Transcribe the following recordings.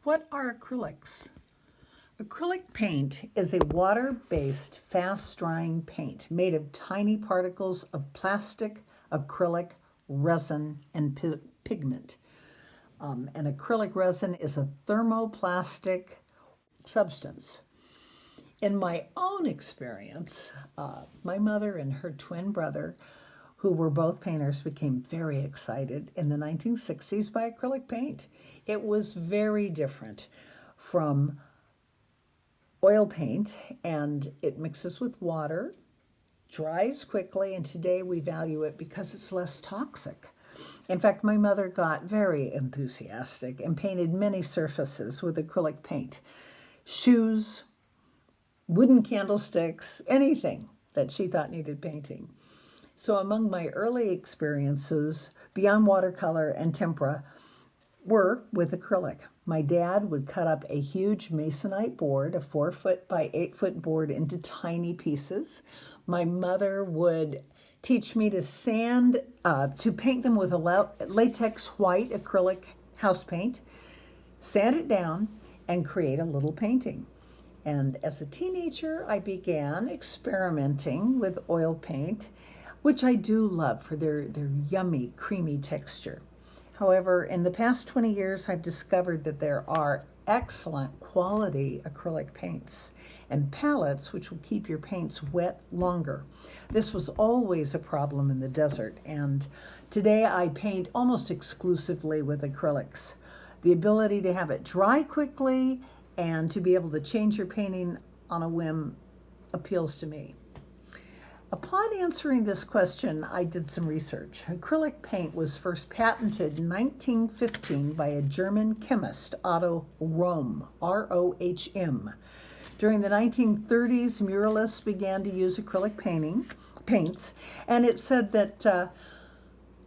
What are acrylics? Acrylic paint is a water-based, fast-drying paint made of tiny particles of plastic, acrylic, resin, and pigment. An acrylic resin is a thermoplastic substance. In my own experience, my mother and her twin brother, who were both painters, became very excited in the 1960s by acrylic paint. It was very different from oil paint, and it mixes with water, dries quickly, and today we value it because it's less toxic. In fact, my mother got very enthusiastic and painted many surfaces with acrylic paint. Shoes, wooden candlesticks, anything that she thought needed painting. So among my early experiences beyond watercolor and tempera were with acrylic. My dad would cut up a huge masonite board, a 4-foot by 8-foot board, into tiny pieces. My mother would teach me to to paint them with a latex white acrylic house paint, sand it down, and create a little painting. And as a teenager, I began experimenting with oil paint, which I do love for their yummy, creamy texture. However, in the past 20 years, I've discovered that there are excellent quality acrylic paints and palettes which will keep your paints wet longer. This was always a problem in the desert, and today I paint almost exclusively with acrylics. The ability to have it dry quickly and to be able to change your painting on a whim appeals to me. Upon answering this question, I did some research. Acrylic paint was first patented in 1915 by a German chemist, Otto Rohm, R-O-H-M. During the 1930s, muralists began to use acrylic paints, and it said that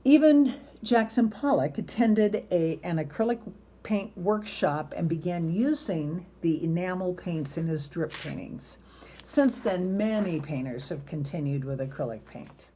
even Jackson Pollock attended an acrylic paint workshop and began using the enamel paints in his drip paintings. Since then, many painters have continued with acrylic paint.